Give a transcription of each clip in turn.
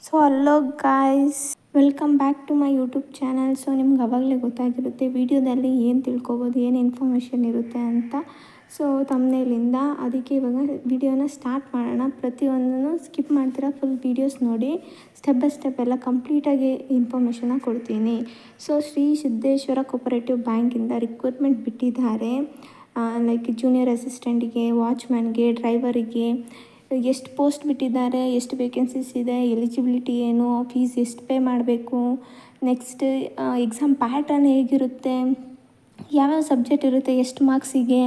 So hello guys, welcome back to my YouTube channel. So ನಿಮ್ಗೆ ಅವಾಗಲೇ ಗೊತ್ತಾಗಿರುತ್ತೆ ವಿಡಿಯೋದಲ್ಲಿ ಏನು ತಿಳ್ಕೊಬೋದು, ಏನು ಇನ್ಫಾರ್ಮೇಷನ್ ಇರುತ್ತೆ ಅಂತ. ಸೊ ತಮ್ನೇಲಿಂದ ಅದಕ್ಕೆ ಇವಾಗ ವಿಡಿಯೋನ ಸ್ಟಾರ್ಟ್ ಮಾಡೋಣ. ಪ್ರತಿಯೊಂದನ್ನು ಸ್ಕಿಪ್ ಮಾಡ್ತೀರಾ, ಫುಲ್ ವೀಡಿಯೋಸ್ ನೋಡಿ. ಸ್ಟೆಪ್ ಬೈ ಸ್ಟೆಪ್ ಎಲ್ಲ ಕಂಪ್ಲೀಟಾಗಿ ಇನ್ಫಾರ್ಮೇಷನ್ನ ಕೊಡ್ತೀನಿ. ಸೊ ಶ್ರೀ ಸಿದ್ದೇಶ್ವರ ಕೋಪರೇಟಿವ್ ಬ್ಯಾಂಕಿಂದ ರಿಕ್ರೂಟ್ಮೆಂಟ್ ಬಿಟ್ಟಿದ್ದಾರೆ. ಲೈಕ್ ಜೂನಿಯರ್ ಅಸಿಸ್ಟೆಂಟಿಗೆ, ವಾಚ್ಮ್ಯಾನ್ಗೆ, ಡ್ರೈವರಿಗೆ ಎಷ್ಟು ಪೋಸ್ಟ್ ಬಿಟ್ಟಿದ್ದಾರೆ, ಎಷ್ಟು ವೇಕೆನ್ಸೀಸ್ ಇದೆ, ಎಲಿಜಿಬಿಲಿಟಿ ಏನು, ಫೀಸ್ ಎಷ್ಟು ಪೇ ಮಾಡಬೇಕು, ನೆಕ್ಸ್ಟ್ ಎಕ್ಸಾಮ್ ಪ್ಯಾಟರ್ನ್ ಹೇಗಿರುತ್ತೆ, ಯಾವ್ಯಾವ ಸಬ್ಜೆಕ್ಟ್ ಇರುತ್ತೆ, ಎಷ್ಟು ಮಾರ್ಕ್ಸಿಗೆ,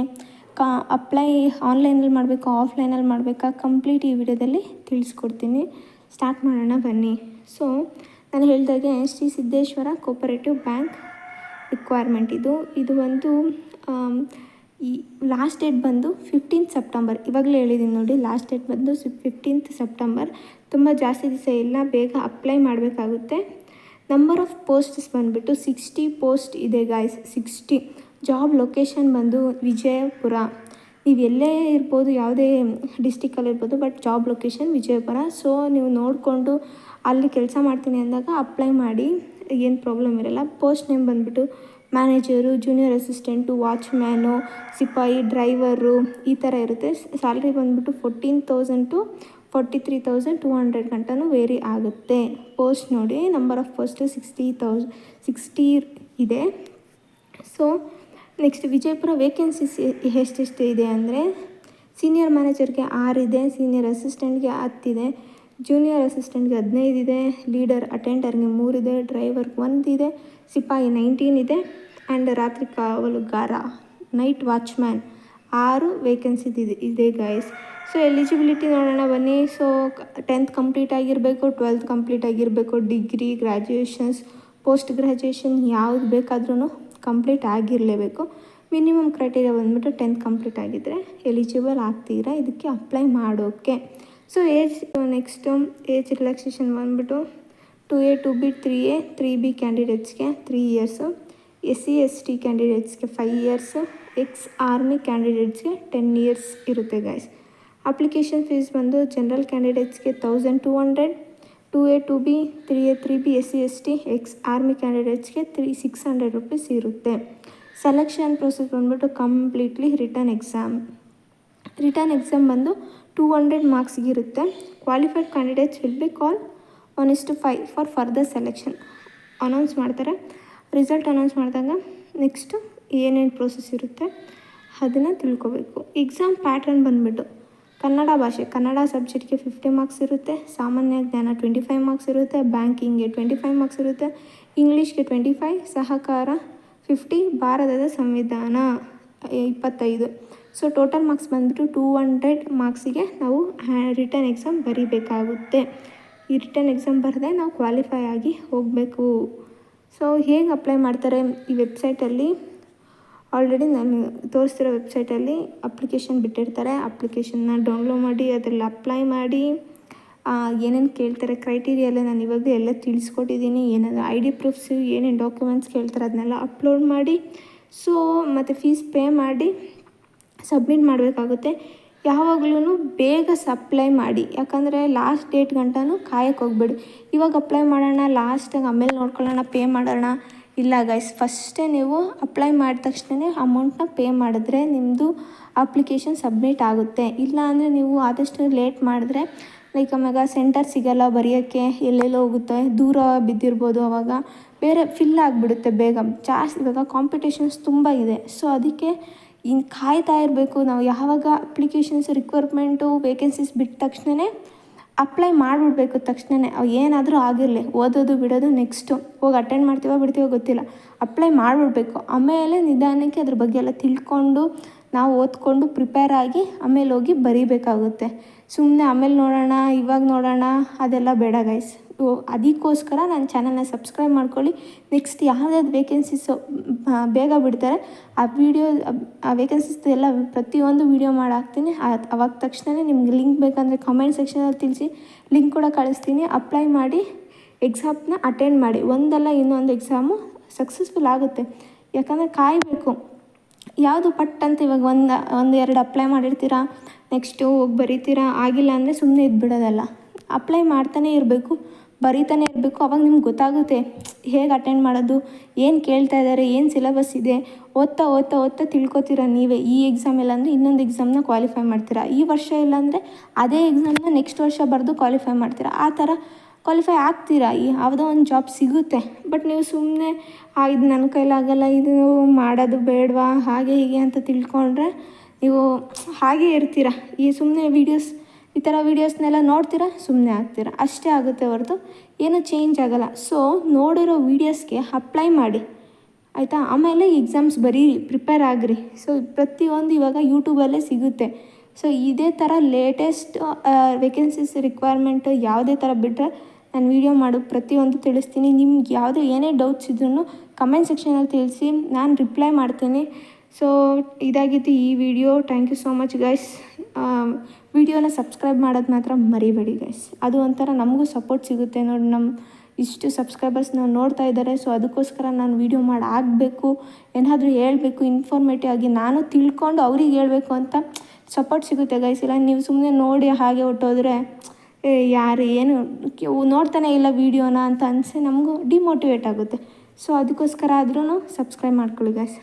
ಅಪ್ಲೈ ಆನ್ಲೈನಲ್ಲಿ ಮಾಡಬೇಕಾ ಆಫ್ಲೈನಲ್ಲಿ ಮಾಡಬೇಕಾ, ಕಂಪ್ಲೀಟ್ ಈ ವಿಡಿಯೋದಲ್ಲಿ ತಿಳಿಸ್ಕೊಡ್ತೀನಿ. ಸ್ಟಾರ್ಟ್ ಮಾಡೋಣ ಬನ್ನಿ. ಸೊ ನಾನು ಹೇಳಿದಾಗೆ Shri Siddeshwara cooperative bank requirement ಇದು ಒಂದು ಈ ಲಾಸ್ಟ್ ಡೇಟ್ ಬಂದು 15th ಸೆಪ್ಟೆಂಬರ್. ಇವಾಗಲೇ ಹೇಳಿದ್ದೀನಿ ನೋಡಿ, ಲಾಸ್ಟ್ ಡೇಟ್ ಬಂದು 15th ಸೆಪ್ಟೆಂಬರ್. ತುಂಬ ಜಾಸ್ತಿ ದಿವಸ ಇಲ್ಲ, ಬೇಗ ಅಪ್ಲೈ ಮಾಡಬೇಕಾಗುತ್ತೆ. ನಂಬರ್ ಆಫ್ ಪೋಸ್ಟ್ಸ್ ಬಂದುಬಿಟ್ಟು 60 ಪೋಸ್ಟ್ ಇದೆ ಗಾಯ್ಸ್, 60. ಜಾಬ್ ಲೊಕೇಶನ್ ಬಂದು ವಿಜಯಪುರ. ನೀವು ಎಲ್ಲೇ ಇರ್ಬೋದು, ಯಾವುದೇ ಡಿಸ್ಟಿಕಲ್ಲಿ ಇರ್ಬೋದು, but job location Vijayapura. So ನೀವು ನೋಡಿಕೊಂಡು ಅಲ್ಲಿ ಕೆಲಸ ಮಾಡ್ತೀನಿ ಅಂದಾಗ ಅಪ್ಲೈ ಮಾಡಿ, ಏನು ಪ್ರಾಬ್ಲಮ್ ಇರೋಲ್ಲ. ಪೋಸ್ಟ್ ನೇಮ್ ಬಂದುಬಿಟ್ಟು ಮ್ಯಾನೇಜರು, ಜೂನಿಯರ್ ಅಸಿಸ್ಟೆಂಟು, ವಾಚ್ಮ್ಯಾನು, ಸಿಪಾಯಿ, ಡ್ರೈವರು ಈ ಥರ ಇರುತ್ತೆ. ಸ್ಯಾಲ್ರಿ ಬಂದುಬಿಟ್ಟು 14,000 to 43,200 ಗಂಟನೂ ವೇರಿ ಆಗುತ್ತೆ. ಪೋಸ್ಟ್ ನೋಡಿ, ನಂಬರ್ ಆಫ್ ಪೋಸ್ಟ್ 60 ಇದೆ. ಸೊ ನೆಕ್ಸ್ಟ್ ವಿಜಯಪುರ ವೇಕೆನ್ಸೀಸ್ ಎಷ್ಟೆಷ್ಟು ಇದೆ ಅಂದರೆ, ಸೀನಿಯರ್ ಮ್ಯಾನೇಜರ್ಗೆ 6 ಇದೆ, ಸೀನಿಯರ್ ಅಸಿಸ್ಟೆಂಟ್ಗೆ 10 ಇದೆ, ಜೂನಿಯರ್ ಅಸಿಸ್ಟೆಂಟ್ಗೆ 15 ಇದೆ, ಲೀಡರ್ ಅಟೆಂಡರ್ಗೆ 3 ಇದೆ, ಡ್ರೈವರ್ಗೆ 1 ಇದೆ, ಸಿಪಾಯಿ 19 ಇದೆ, ಆ್ಯಂಡ್ ರಾತ್ರಿ ಕಾವಲುಗಾರ ನೈಟ್ ವಾಚ್ಮ್ಯಾನ್ 6 ವೇಕೆನ್ಸಿ ಇದೆ ಗಾಯ್ಸ್. ಸೊ ಎಲಿಜಿಬಿಲಿಟಿ ನೋಡೋಣ ಬನ್ನಿ. ಸೊ 10th ಕಂಪ್ಲೀಟ್ ಆಗಿರಬೇಕು, 12th ಕಂಪ್ಲೀಟ್ ಆಗಿರಬೇಕು, ಡಿಗ್ರಿ, ಗ್ರ್ಯಾಜುಯೇಷನ್ಸ್, ಪೋಸ್ಟ್ ಗ್ರ್ಯಾಜುಯೇಷನ್ ಯಾವ್ದು ಬೇಕಾದ್ರೂ ಕಂಪ್ಲೀಟ್ ಆಗಿರಲೇಬೇಕು. ಮಿನಿಮಮ್ ಕ್ರೈಟೀರಿಯಾ ಬಂದುಬಿಟ್ಟು 10th ಕಂಪ್ಲೀಟ್ ಆಗಿದ್ದರೆ ಎಲಿಜಿಬಲ್ ಆಗ್ತೀರಾ ಇದಕ್ಕೆ ಅಪ್ಲೈ ಮಾಡೋಕ್ಕೆ. ಸೊ ನೆಕ್ಸ್ಟು ಏಜ್ ರಿಲ್ಯಾಕ್ಸೇಷನ್ ಬಂದುಬಿಟ್ಟು 2A 2B 3A 3B ಕ್ಯಾಂಡಿಡೇಟ್ಸ್ಗೆ 3 ಇಯರ್ಸು, SC ST ಕ್ಯಾಂಡಿಡೇಟ್ಸ್ಗೆ 5 ಇಯರ್ಸು, ಆರ್ಮಿ ಕ್ಯಾಂಡಿಡೇಟ್ಸ್ಗೆ 10 ಇಯರ್ಸ್ ಇರುತ್ತೆ ಗೈಸ್. ಅಪ್ಲಿಕೇಶನ್ ಫೀಸ್ ಬಂದು ಜನರಲ್ ಕ್ಯಾಂಡಿಡೇಟ್ಸ್ಗೆ 1,200, 2A 2B 3A 3B SC ST army ಕ್ಯಾಂಡಿಡೇಟ್ಸ್ಗೆ 600 ರುಪೀಸ್ ಇರುತ್ತೆ. ಸೆಲೆಕ್ಷನ್ ಪ್ರೊಸೆಸ್ ಬಂದುಬಿಟ್ಟು ಕಂಪ್ಲೀಟ್ಲಿ ರಿಟರ್ನ್ ಎಕ್ಸಾಮ್ ಬಂದು 200 ಮಾರ್ಕ್ಸ್ಗಿರುತ್ತೆ. Qualified candidates will be call 1:5 for further selection. Announce ಮಾಡ್ತಾರೆ. ರಿಸಲ್ಟ್ ಅನೌನ್ಸ್ ಮಾಡಿದಾಗ ನೆಕ್ಸ್ಟು ಏನೇನು ಪ್ರೋಸೆಸ್ ಇರುತ್ತೆ ಅದನ್ನು ತಿಳ್ಕೊಬೇಕು. ಎಕ್ಸಾಮ್ ಪ್ಯಾಟ್ರನ್ ಬಂದುಬಿಟ್ಟು ಕನ್ನಡ ಭಾಷೆ, ಕನ್ನಡ ಸಬ್ಜೆಕ್ಟ್ಗೆ 50 ಮಾರ್ಕ್ಸ್ ಇರುತ್ತೆ, ಸಾಮಾನ್ಯ ಜ್ಞಾನ 25 ಮಾರ್ಕ್ಸ್ ಇರುತ್ತೆ, ಬ್ಯಾಂಕಿಂಗ್ಗೆ 25 ಮಾರ್ಕ್ಸ್ ಇರುತ್ತೆ, ಇಂಗ್ಲೀಷ್ಗೆ 25, ಸಹಕಾರ 50, ಭಾರತದ ಸಂವಿಧಾನ 25. ಸೊ ಟೋಟಲ್ ಮಾರ್ಕ್ಸ್ ಬಂದುಬಿಟ್ಟು 200 ಮಾರ್ಕ್ಸಿಗೆ ನಾವು ರಿಟರ್ನ್ ಎಕ್ಸಾಮ್ ಬರೀಬೇಕಾಗುತ್ತೆ. ಈ ರಿಟರ್ನ್ ಎಕ್ಸಾಮ್ ಬರೆದೇ ನಾವು ಕ್ವಾಲಿಫೈ ಆಗಿ ಹೋಗಬೇಕು. ಸೊ ಹೇಗೆ ಅಪ್ಲೈ ಮಾಡ್ತಾರೆ, ಈ ವೆಬ್ಸೈಟಲ್ಲಿ ಆಲ್ರೆಡಿ ನಾನು ತೋರಿಸ್ತಿರೋ ವೆಬ್ಸೈಟಲ್ಲಿ ಅಪ್ಲಿಕೇಶನ್ ಬಿಟ್ಟಿರ್ತಾರೆ. ಅಪ್ಲಿಕೇಶನ್ನ ಡೌನ್ಲೋಡ್ ಮಾಡಿ ಅದರಲ್ಲಿ ಅಪ್ಲೈ ಮಾಡಿ. ಏನೇನು ಕೇಳ್ತಾರೆ ಕ್ರೈಟೀರಿಯಾ ಎಲ್ಲ ನಾನು ಇವಾಗ ಎಲ್ಲ ತಿಳಿಸ್ಕೊಟ್ಟಿದ್ದೀನಿ. ಏನಾದರೂ ID ಪ್ರೂಫ್ಸು, ಏನೇನು ಡಾಕ್ಯುಮೆಂಟ್ಸ್ ಕೇಳ್ತಾರೆ ಅದನ್ನೆಲ್ಲ ಅಪ್ಲೋಡ್ ಮಾಡಿ. ಸೊ ಮತ್ತು ಫೀಸ್ ಪೇ ಮಾಡಿ ಸಬ್ಮಿಟ್ ಮಾಡಬೇಕಾಗುತ್ತೆ. ಯಾವಾಗಲೂ ಬೇಗ ಅಪ್ಲೈ ಮಾಡಿ, ಯಾಕಂದರೆ ಲಾಸ್ಟ್ ಡೇಟ್ ಗಂಟನೂ ಕಾಯಕ್ಕೆ ಹೋಗ್ಬೇಡಿ. ಇವಾಗ ಅಪ್ಲೈ ಮಾಡೋಣ, ಲಾಸ್ಟಾಗಿ ಆಮೇಲೆ ನೋಡ್ಕೊಳ್ಳೋಣ, ಪೇ ಮಾಡೋಣ, ಇಲ್ಲ ಗೈಸ್. ಫಸ್ಟೇ ನೀವು ಅಪ್ಲೈ ಮಾಡಿದ ತಕ್ಷಣ ಅಮೌಂಟನ್ನ ಪೇ ಮಾಡಿದ್ರೆ ನಿಮ್ಮದು ಅಪ್ಲಿಕೇಶನ್ ಸಬ್ಮಿಟ್ ಆಗುತ್ತೆ. ಇಲ್ಲ ಅಂದರೆ ನೀವು ಆದಷ್ಟು ಲೇಟ್ ಮಾಡಿದ್ರೆ ಲೈಕ್ ಆಮ್ಯಾಗ ಸೆಂಟರ್ ಸಿಗೋಲ್ಲ ಬರೆಯೋಕ್ಕೆ, ಎಲ್ಲೆಲ್ಲೋ ಹೋಗುತ್ತೆ, ದೂರ ಬಿದ್ದಿರ್ಬೋದು, ಆವಾಗ ಬೇರೆ ಫಿಲ್ ಆಗಿಬಿಡುತ್ತೆ ಬೇಗ. ಜಾಸ್ತಿ ಇವಾಗ ಕಾಂಪಿಟೇಷನ್ಸ್ ತುಂಬ ಇದೆ. ಸೊ ಅದಕ್ಕೆ ಇನ್ನು ಕಾಯ್ತಾ ಇರಬೇಕು ನಾವು. ಯಾವಾಗ ಅಪ್ಲಿಕೇಶನ್ಸ್ ರಿಕ್ವೈರ್ಮೆಂಟು ವೇಕೆನ್ಸೀಸ್ ಬಿಟ್ಟ ತಕ್ಷಣ ಅಪ್ಲೈ ಮಾಡಿಬಿಡ್ಬೇಕು. ತಕ್ಷಣ ಏನಾದರೂ ಆಗಿರಲಿ, ಓದೋದು ಬಿಡೋದು ನೆಕ್ಸ್ಟು ಹೋಗಿ ಅಟೆಂಡ್ ಮಾಡ್ತೀವೋ ಬಿಡ್ತೀವೋ ಗೊತ್ತಿಲ್ಲ, ಅಪ್ಲೈ ಮಾಡಿಬಿಡ್ಬೇಕು. ಆಮೇಲೆ ನಿಧಾನಕ್ಕೆ ಅದ್ರ ಬಗ್ಗೆ ಎಲ್ಲ ತಿಳ್ಕೊಂಡು ನಾವು ಓದ್ಕೊಂಡು ಪ್ರಿಪೇರ್ ಆಗಿ ಆಮೇಲೆ ಹೋಗಿ ಬರೀಬೇಕಾಗುತ್ತೆ. ಸುಮ್ಮನೆ ಆಮೇಲೆ ನೋಡೋಣ, ಇವಾಗ ನೋಡೋಣ, ಅದೆಲ್ಲ ಬೇಡ ಗೈಸ್. ಅದಕ್ಕೋಸ್ಕರ ನನ್ನ ಚಾನಲ್ನ ಸಬ್ಸ್ಕ್ರೈಬ್ ಮಾಡ್ಕೊಳ್ಳಿ. ನೆಕ್ಸ್ಟ್ ಯಾವ್ದಾದ್ರು ವೇಕೆನ್ಸೀಸು ಬೇಗ ಬಿಡ್ತಾರೆ ಆ ವೇಕೆನ್ಸೀಸ್ ಎಲ್ಲ ಪ್ರತಿಯೊಂದು ವೀಡಿಯೋ ಮಾಡಾಕ್ತೀನಿ. ಅವಾಗ ತಕ್ಷಣ ನಿಮ್ಗೆ ಲಿಂಕ್ ಬೇಕಂದರೆ ಕಮೆಂಟ್ ಸೆಕ್ಷನಲ್ಲಿ ತಿಳಿಸಿ, ಲಿಂಕ್ ಕೂಡ ಕಳಿಸ್ತೀನಿ. ಅಪ್ಲೈ ಮಾಡಿ ಎಕ್ಸಾಮ್ನ ಅಟೆಂಡ್ ಮಾಡಿ. ಒಂದಲ್ಲ ಇನ್ನೊಂದು ಎಕ್ಸಾಮು ಸಕ್ಸಸ್ಫುಲ್ ಆಗುತ್ತೆ. ಯಾಕಂದರೆ ಕಾಯಬೇಕು. ಯಾವುದು ಪಟ್ ಅಂತ ಇವಾಗ ಒಂದು 2 ಅಪ್ಲೈ ಮಾಡಿರ್ತೀರಾ, ನೆಕ್ಸ್ಟು ಹೋಗಿ ಬರೀತೀರಾ, ಆಗಿಲ್ಲ ಅಂದರೆ ಸುಮ್ಮನೆ ಇದ್ಬಿಡೋದಲ್ಲ. ಅಪ್ಲೈ ಮಾಡ್ತಾನೇ ಇರಬೇಕು. ಬರೀತಾನೆ ಇರಬೇಕು. ಅವಾಗ ನಿಮ್ಗೆ ಗೊತ್ತಾಗುತ್ತೆ ಹೇಗೆ ಅಟೆಂಡ್ ಮಾಡೋದು, ಏನು ಕೇಳ್ತಾ ಇದ್ದಾರೆ, ಏನು ಸಿಲೆಬಸ್ ಇದೆ. ಓದ್ತಾ ಓದ್ತಾ ಓದ್ತಾ ತಿಳ್ಕೊತೀರ ನೀವೇ. ಈ ಎಕ್ಸಾಮ್ ಇಲ್ಲ ಅಂದರೆ ಇನ್ನೊಂದು ಎಕ್ಸಾಮ್ನ ಕ್ವಾಲಿಫೈ ಮಾಡ್ತೀರಾ. ಈ ವರ್ಷ ಇಲ್ಲಾಂದರೆ ಅದೇ ಎಕ್ಸಾಮ್ನ ನೆಕ್ಸ್ಟ್ ವರ್ಷ ಬರೆದು ಕ್ವಾಲಿಫೈ ಮಾಡ್ತೀರಾ. ಆ ಥರ ಕ್ವಾಲಿಫೈ ಆಗ್ತೀರಾ, ಯಾವುದೋ ಒಂದು ಜಾಬ್ ಸಿಗುತ್ತೆ. ಬಟ್ ನೀವು ಸುಮ್ಮನೆ ಇದು ನನ್ನ ಕೈಲಾಗಲ್ಲ, ಇದು ಮಾಡೋದು ಬೇಡವಾ, ಹಾಗೆ ಹೀಗೆ ಅಂತ ತಿಳ್ಕೊಂಡ್ರೆ ನೀವು ಹಾಗೇ ಇರ್ತೀರ. ಈ ಸುಮ್ಮನೆ ಈ ಥರ ವೀಡಿಯೋಸ್ನೆಲ್ಲ ನೋಡ್ತೀರಾ, ಸುಮ್ಮನೆ ಆಗ್ತೀರಾ, ಅಷ್ಟೇ ಆಗುತ್ತೆ ಹೊರತು ಏನೂ ಚೇಂಜ್ ಆಗೋಲ್ಲ. ಸೊ ನೋಡಿರೋ ವೀಡಿಯೋಸ್ಗೆ ಅಪ್ಲೈ ಮಾಡಿ, ಆಯಿತಾ. ಆಮೇಲೆ ಎಕ್ಸಾಮ್ಸ್ ಬರೀರಿ, ಪ್ರಿಪೇರ್ ಆಗಿರಿ. ಸೊ ಪ್ರತಿಯೊಂದು ಇವಾಗ ಯೂಟ್ಯೂಬಲ್ಲೇ ಸಿಗುತ್ತೆ. ಸೊ ಇದೇ ಥರ ಲೇಟೆಸ್ಟ್ ವೇಕೆನ್ಸೀಸ್ ರಿಕ್ವೈರ್ಮೆಂಟ್ ಯಾವುದೇ ಥರ ಬಿಟ್ಟರೆ ನಾನು ವೀಡಿಯೋ ಮಾಡು ಪ್ರತಿಯೊಂದು ತಿಳಿಸ್ತೀನಿ. ನಿಮ್ಗೆ ಯಾವುದೇ ಏನೇ ಡೌಟ್ಸ್ ಇದ್ರೂ ಕಮೆಂಟ್ ಸೆಕ್ಷನಲ್ಲಿ ತಿಳಿಸಿ, ನಾನು ರಿಪ್ಲೈ ಮಾಡ್ತೀನಿ. ಸೊ ಇದಾಗಿತ್ತು ಈ video. Thank you so much guys. ವಿಡಿಯೋನ ಸಬ್ಸ್ಕ್ರೈಬ್ ಮಾಡೋದು ಮಾತ್ರ ಮರಿಬೇಡಿ ಗೈಸ್. ಅದು ಒಂಥರ ನಮಗೂ ಸಪೋರ್ಟ್ ಸಿಗುತ್ತೆ. ನೋಡಿ, ನಮ್ಮ ಇಷ್ಟು ಸಬ್ಸ್ಕ್ರೈಬರ್ಸ್ ನಾವು ನೋಡ್ತಾ ಇದ್ದಾರೆ. ಸೊ ಅದಕ್ಕೋಸ್ಕರ ನಾನು ವೀಡಿಯೋ ಮಾಡಿ ಆಗಬೇಕು, ಏನಾದರೂ ಹೇಳಬೇಕು ಇನ್ಫಾರ್ಮೇಟಿವ್ ಆಗಿ, ನಾನು ತಿಳ್ಕೊಂಡು ಅವ್ರಿಗೆ ಹೇಳಬೇಕು ಅಂತ ಸಪೋರ್ಟ್ ಸಿಗುತ್ತೆ ಗೈಸ್. ಇಲ್ಲ ನೀವು ಸುಮ್ಮನೆ ನೋಡಿ ಹಾಗೆ ಹೊಟ್ಟೋದ್ರೆ ಯಾರು ಏನು ನೋಡ್ತಾನೆ ಇಲ್ಲ ವೀಡಿಯೋನ ಅಂತ ಅನಿಸಿ ನಮಗೂ ಡಿಮೋಟಿವೇಟ್ ಆಗುತ್ತೆ. ಸೊ ಅದಕ್ಕೋಸ್ಕರ ಆದ್ರೂ ಸಬ್ಸ್ಕ್ರೈಬ್ ಮಾಡ್ಕೊಳ್ಳಿ ಗೈಸ್.